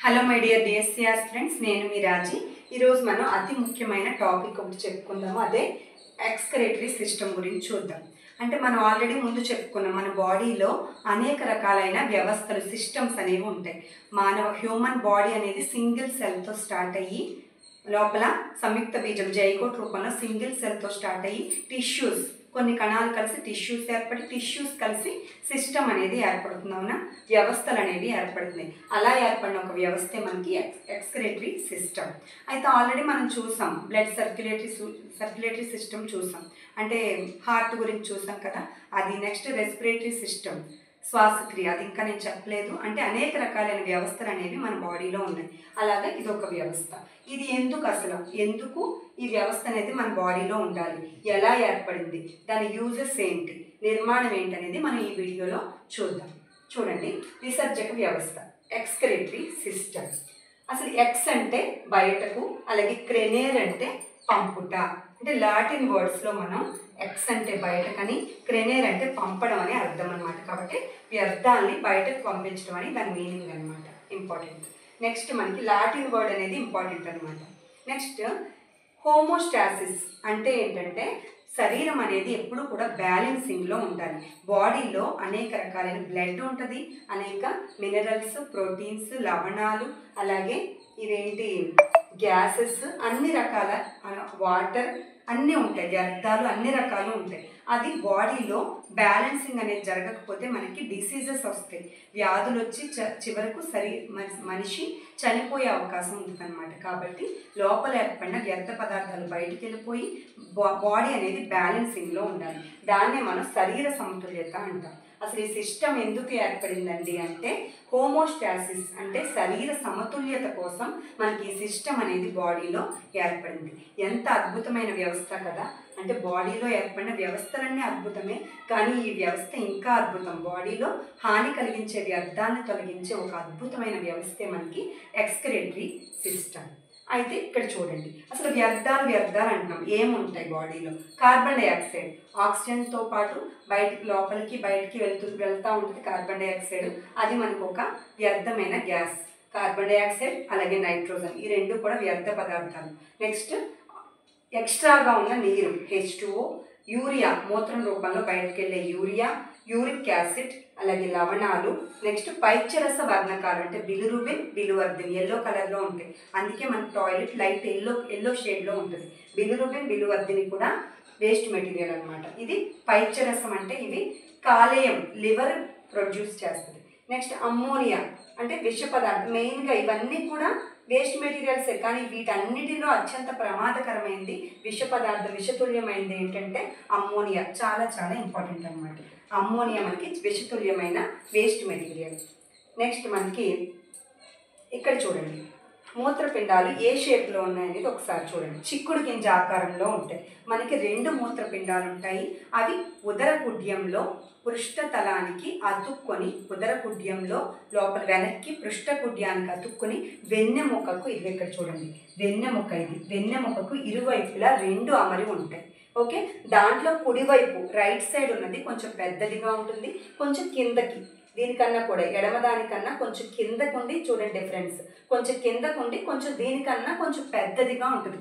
Hello my dear డిఎస్సిఆర్ friends, నేను మీ రాజీ. ఈరోజు మనం అతి ముఖ్యమైన టాపిక్ ఒకటి చెప్పుకుందాము. అదే ఎక్స్క్రెటరీ సిస్టమ్ గురించి చూద్దాం. అంటే మనం ఆల్రెడీ ముందు చెప్పుకున్నాం, మన బాడీలో అనేక రకాలైన వ్యవస్థలు, సిస్టమ్స్ అనేవి ఉంటాయి. హ్యూమన్ బాడీ అనేది సింగిల్ సెల్తో స్టార్ట్ అయ్యి లోపల సంయుక్త బీజం జైగోట్ రూపంలో సింగిల్ సెల్తో స్టార్ట్ అయ్యి టిష్యూస్, కొన్ని కణాలు కలిసి టిష్యూస్ ఏర్పడి టిష్యూస్ కలిసి సిస్టమ్ అనేది ఏర్పడుతుంది. అవునా, వ్యవస్థలు అనేవి ఏర్పడుతున్నాయి. అలా ఏర్పడిన ఒక మనకి ఎక్స్క్రెటరీ సిస్టమ్. అయితే ఆల్రెడీ మనం చూసాం, బ్లడ్ సర్క్యులేటరీ సిస్టమ్ చూసాం, అంటే హార్ట్ గురించి చూసాం కదా. అది నెక్స్ట్ రెస్పిరేటరీ సిస్టమ్, శ్వాసక్రియ, అది ఇంకా నేను చెప్పలేదు. అంటే అనేక రకాలైన వ్యవస్థలు అనేవి మన బాడీలో ఉన్నాయి. అలాగే ఇది ఒక వ్యవస్థ. ఇది ఎందుకు ఈ వ్యవస్థ అనేది మన బాడీలో ఉండాలి, ఎలా ఏర్పడింది, దాని యూజెస్ ఏంటి, నిర్మాణం ఏంటి అనేది మనం ఈ వీడియోలో చూద్దాం. చూడండి, విసర్జక వ్యవస్థ, ఎక్స్క్రెటరీ సిస్టమ్. అసలు ఎక్స్ అంటే బయటకు, అలాగే క్రెనేర్ అంటే పంపుట. అంటే లాటిన్ వర్డ్స్లో మనం ఎక్స్ అంటే బయటకని, క్రెనేర్ అంటే పంపడం అని అర్థం అనమాట. కాబట్టి వ్యర్థాన్ని బయటకు పంపించడం అని దాని మీనింగ్ అనమాట. ఇంపార్టెంట్. నెక్స్ట్ మనకి లాటిన్ వర్డ్ అనేది ఇంపార్టెంట్ అనమాట. నెక్స్ట్ హోమోస్టాసిస్ అంటే ఏంటంటే శరీరం అనేది ఎప్పుడు కూడా బ్యాలెన్సింగ్లో ఉండాలి. బాడీలో అనేక రకాలైన బ్లడ్ ఉంటుంది, అనేక మినరల్స్, ప్రోటీన్స్, లవణాలు, అలాగే ఇవేంటి గ్యాసెస్, అన్ని రకాల వాటర్ అన్నీ ఉంటాయి, వ్యర్థాలు అన్ని రకాలు ఉంటాయి. అది బాడీలో బ్యాలెన్సింగ్ అనేది జరగకపోతే మనకి డిసీజెస్ వస్తాయి, వ్యాధులు వచ్చి చివరకు మనిషి చనిపోయే అవకాశం ఉంటుంది అనమాట. కాబట్టి లోపల ఏర్పడిన వ్యర్థ పదార్థాలు బయటికి వెళ్ళిపోయి బాడీ అనేది బ్యాలెన్సింగ్లో ఉండాలి. దాన్నే మనం శరీర సమతుల్యత అంటాం. అసలు ఈ సిస్టమ్ ఎందుకు ఏర్పడిందండి అంటే హోమోస్టాసిస్ అంటే శరీర సమతుల్యత కోసం మనకి ఈ సిస్టమ్ అనేది బాడీలో ఏర్పడింది. ఎంత అద్భుతమైన వ్యవస్థ కదా. అంటే బాడీలో ఏర్పడిన వ్యవస్థలన్నీ అద్భుతమే, కానీ ఈ వ్యవస్థ ఇంకా అద్భుతం. బాడీలో హాని కలిగించే వ్యర్థాన్ని తొలగించే ఒక అద్భుతమైన వ్యవస్థే మనకి ఎక్స్క్రెటరీ సిస్టమ్. అయితే ఇక్కడ చూడండి, అసలు వ్యర్థాలు అంటున్నాం. ఏముంటాయి బాడీలో? కార్బన్ డైఆక్సైడ్, ఆక్సిజన్తో పాటు లోపలికి బయటికి వెళ్తూ ఉంటుంది కార్బన్ డైఆక్సైడ్. అది మనకు ఒక వ్యర్థమైన గ్యాస్. కార్బన్ డైఆక్సైడ్ అలాగే నైట్రోజన్, ఈ రెండు కూడా వ్యర్థ పదార్థాలు. నెక్స్ట్ ఎక్స్ట్రాగా ఉన్న నీరు, H2O, యూరియా, మూత్రం రూపంలో బయటకు వెళ్ళే యూరియా, యూరిక్ యాసిడ్, అలాగే లవణాలు. నెక్స్ట్ పైత్యరస వర్ణకాలు అంటే బిలిరుబిన్, బిలువర్ధిన్, ఎల్లో కలర్లో ఉంటాయి. అందుకే మన టాయిలెట్ లైట్ ఎల్లో షేడ్లో ఉంటుంది. బిలిరుబిన్, బిలువర్ధిని కూడా వేస్ట్ మెటీరియల్ అనమాట. ఇది పైత్యరసం అంటే ఇవి కాలేయం, లివర్ ప్రొడ్యూస్ చేస్తుంది. నెక్స్ట్ అమ్మోనియా అంటే విష పదార్థం. మెయిన్గా ఇవన్నీ కూడా వేస్ట్ మెటీరియల్సే, కానీ వీటన్నిటిలో అత్యంత ప్రమాదకరమైనది విషతుల్యమైనది ఏంటంటే అమ్మోనియా. చాలా చాలా ఇంపార్టెంట్ అనమాట. అమ్మోనియా మనకి విషతుల్యమైన వేస్ట్ మెటీరియల్. నెక్స్ట్ మనకి ఇక్కడ చూడండి, మూత్రపిండాలు ఏ షేప్లో ఉన్నాయనేది ఒకసారి చూడండి. చిక్కుడు గింజ ఆకారంలో ఉంటాయి. మనకి 2 మూత్రపిండాలు ఉంటాయి. అవి ఉదరకుడ్యంలో పృష్ఠతలానికి అతుక్కొని, ఉదరకుడ్యంలో లోపల వెనక్కి పృష్ఠకుడ్యానికి అతుక్కొని వెన్నెముకకు, ఇది ఇక్కడ చూడండి వెన్నెముక, ఇది వెన్నెముకకు ఇరువైపులా 2 అమరి ఉంటాయి. ఓకే, దాంట్లో కుడివైపు రైట్ సైడ్ ఉన్నది కొంచెం పెద్దదిగా ఉంటుంది, కొంచెం కిందకి, దీనికన్నా కూడా ఎడమ దానికన్నా కొంచెం కిందకుండి, చూడండి డిఫరెన్స్, కొంచెం కిందకుండి కొంచెం దీనికన్నా కొంచెం పెద్దదిగా ఉంటుంది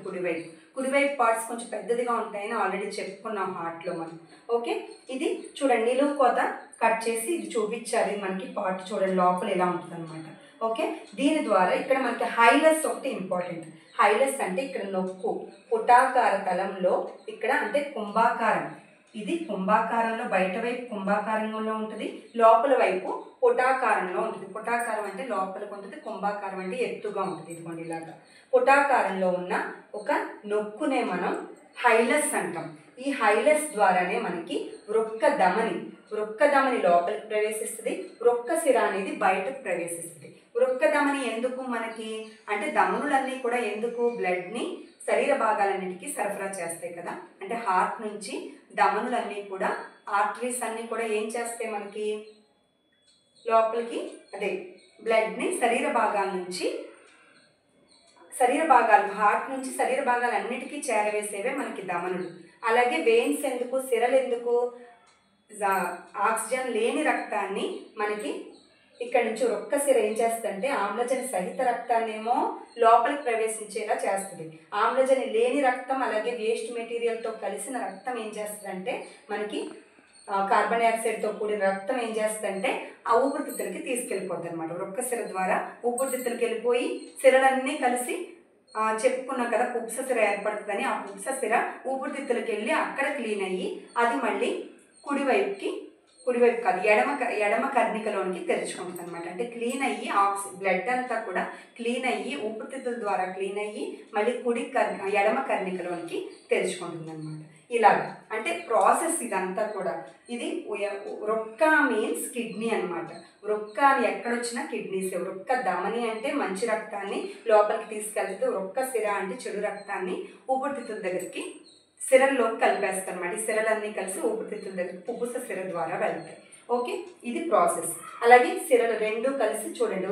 కుడివైపు పార్ట్స్ కొంచెం పెద్దదిగా ఉంటాయని ఆల్రెడీ చెప్పుకున్నాం హార్ట్లో మనం. ఓకే, ఇది చూడండి నిలువు కోత కట్ చేసి ఇది చూపించారు. మనకి పార్ట్ చూడండి లోపల ఎలా ఉంటుంది అనమాట. ఓకే, దీని ద్వారా ఇక్కడ మనకి హైలస్ ఒకటి ఇంపార్టెంట్. హైలస్ అంటే ఇక్కడ నొక్కు, పుటాకార తలంలో ఇక్కడ అంటే కుంభాకారం, ఇది కుంభాకారంలో బయట వైపు కుంభాకారంలో ఉంటుంది, లోపల వైపు పుటాకారంలో ఉంటుంది. పుటాకారం అంటే లోపలికి ఉంటుంది, కుంభాకారం అంటే ఎత్తుగా ఉంటుంది. ఇదిగోండి ఇలాగా పుటాకారంలో ఉన్న ఒక నొక్కునే మనం హైలస్ అంటాం. ఈ హైలస్ ద్వారానే మనకి వృక్క ధమని లోపలికి ప్రవేశిస్తుంది, వృక్క శిర అనేది బయటకు ప్రవేశిస్తుంది. వృక్క ధమని ఎందుకు మనకి అంటే ధమనులన్నీ కూడా ఎందుకు బ్లడ్ని శరీర భాగాలన్నిటికీ సరఫరా చేస్తాయి కదా. అంటే హార్ట్ నుంచి ధమనులన్నీ కూడా, ఆర్టరీస్ అన్నీ కూడా ఏం చేస్తాయి మనకి లోపలికి, అదే బ్లడ్ని శరీర భాగాలు హార్ట్ నుంచి శరీర భాగాలన్నిటికీ చేరవేసేవే మనకి ధమనులు. అలాగే వెయిన్స్ ఎందుకు, సిరలు ఎందుకు, ఆక్సిజన్ లేని రక్తాన్ని మనకి ఇక్కడ నుంచి రొక్క సిర ఏం చేస్తుందంటే ఆమ్లజని సహిత రక్తాన్ని ఏమో లోపలికి ప్రవేశించేలా చేస్తుంది. ఆమ్లజని లేని రక్తం అలాగే వేస్ట్ మెటీరియల్తో కలిసిన రక్తం ఏం చేస్తుందంటే మనకి కార్బన్ డైఆక్సైడ్తో కూడిన రక్తం ఏం చేస్తుందంటే ఆ ఊపిరితిత్తులకి తీసుకెళ్ళిపోతుంది అనమాట. రొక్క సిర ద్వారా ఊపిరితిత్తులకి వెళ్ళిపోయి సిరలన్నీ కలిసి చెప్పుకున్నాం కదా పుప్స సిర ఏర్పడుతుందని. ఆ పుప్స సిర ఊపిరితిత్తులకి వెళ్ళి అక్కడ క్లీన్ అయ్యి అది మళ్ళీ కుడివైపు కాదు ఎడమ కర్ణికలోనికి తెరుచుకుంటుంది అనమాట. అంటే క్లీన్ అయ్యి బ్లడ్ అంతా కూడా క్లీన్ అయ్యి ఊపిరితిత్తుల ద్వారా క్లీన్ అయ్యి మళ్ళీ ఎడమ కర్ణికలోనికి తెరుచుకుంటుంది అనమాట. ఇలాగ అంటే ప్రాసెస్ ఇదంతా కూడా. ఇది వృక్క మీన్స్ కిడ్నీ అనమాట. వృక్క అని ఎక్కడొచ్చినా కిడ్నీస్. వృక్క ధమని అంటే మంచి రక్తాన్ని లోపలికి తీసుకెళ్తుంది. వృక్క సిర అంటే చెడు రక్తాన్ని ఊపిరితిత్తుల దగ్గరికి సిరల్లోకి కలిపేస్తాయి అనమాట. ఈ సిరలన్నీ కలిసి ఊపిరితిత్తుల దగ్గరికి పుప్పుస సిర ద్వారా వెళ్తాయి. ఓకే, ఇది ప్రాసెస్. అలాగే సిరలు రెండు కలిసి చూడండి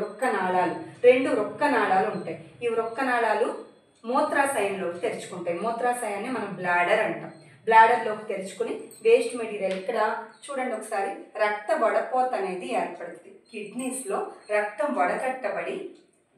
రెండు వృక్క నాళాలు ఉంటాయి. ఈ వృక్క నాళాలు మూత్రాశయంలోకి తెరుచుకుంటాయి. మూత్రాశయాన్ని మనం బ్లాడర్ అంటాం. బ్లాడర్లోకి తెరుచుకుని వేస్ట్ మెటీరియల్ ఇక్కడ చూడండి ఒకసారి రక్త వడపోత అనేది ఏర్పడుతుంది. కిడ్నీస్లో రక్తం వడకట్టబడి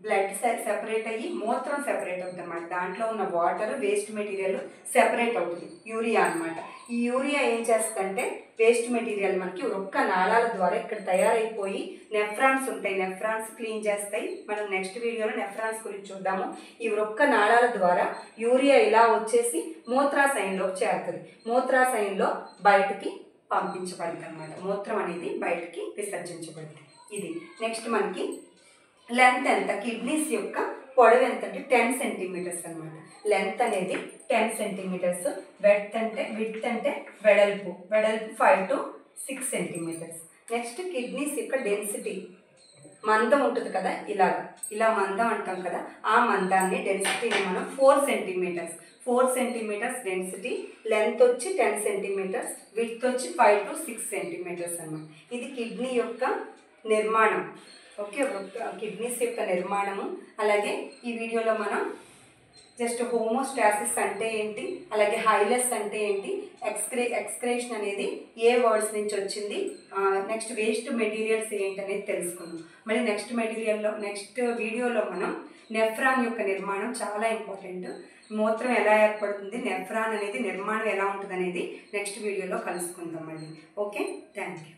బ్లడ్ సెపరేట్ అయ్యి మూత్రం సెపరేట్ అవుతుంది అనమాట. దాంట్లో ఉన్న వాటర్ వేస్ట్ మెటీరియల్ సెపరేట్ అవుతుంది, యూరియా అనమాట. ఈ యూరియా ఏం చేస్తుందంటే వేస్ట్ మెటీరియల్ మనకి వృక్క నాళాల ద్వారా ఇక్కడ తయారైపోయి నెఫ్రాన్స్ ఉంటాయి. నెఫ్రాన్స్ క్లీన్ చేస్తాయి. మనం నెక్స్ట్ వీడియోలో నెఫ్రాన్స్ గురించి చూద్దాము. ఈ వృక్క నాళాల ద్వారా యూరియా ఇలా వచ్చేసి మూత్రాశయంలోకి చేరుతుంది. మూత్రాశయంలో బయటికి పంపించబడుతుంది అనమాట. మూత్రం అనేది బయటికి విసర్జించబడుతుంది. ఇది నెక్స్ట్ మనకి లెంత్ ఎంత, కిడ్నీస్ యొక్క పొడవు ఎంత అంటే 10 సెంటీమీటర్స్ అనమాట. లెంత్ అనేది 10 సెంటీమీటర్స్. విడ్త్ అంటే వెడల్పు 5 to 6 సెంటీమీటర్స్. నెక్స్ట్ కిడ్నీస్ యొక్క డెన్సిటీ మందం ఉంటుంది కదా, ఇలా మందం అంటాం కదా, ఆ మందాన్ని డెన్సిటీని మనం 4 సెంటీమీటర్స్ డెన్సిటీ. లెంత్ వచ్చి 10 సెంటీమీటర్స్, విడ్త్ వచ్చి 5 to 6 సెంటీమీటర్స్ అనమాట. ఇది కిడ్నీ యొక్క నిర్మాణం. ఓకే, కిడ్నీస్ యొక్క నిర్మాణము. అలాగే ఈ వీడియోలో మనం జస్ట్ హోమోస్టాసిస్ అంటే ఏంటి, అలాగే హైలెస్ అంటే ఏంటి, ఎక్స్క్రేషన్ అనేది ఏ వర్డ్స్ నుంచి వచ్చింది, నెక్స్ట్ వేస్ట్ మెటీరియల్స్ ఏంటి అనేది తెలుసుకున్నాం. మళ్ళీ నెక్స్ట్ వీడియోలో మనం నెఫ్రాన్ యొక్క నిర్మాణం చాలా ఇంపార్టెంట్. మూత్రం ఎలా ఏర్పడుతుంది, నెఫ్రాన్ అనేది నిర్మాణం ఎలా ఉంటుంది అనేది నెక్స్ట్ వీడియోలో కలుసుకుందాం మళ్ళీ. Okay, thank you.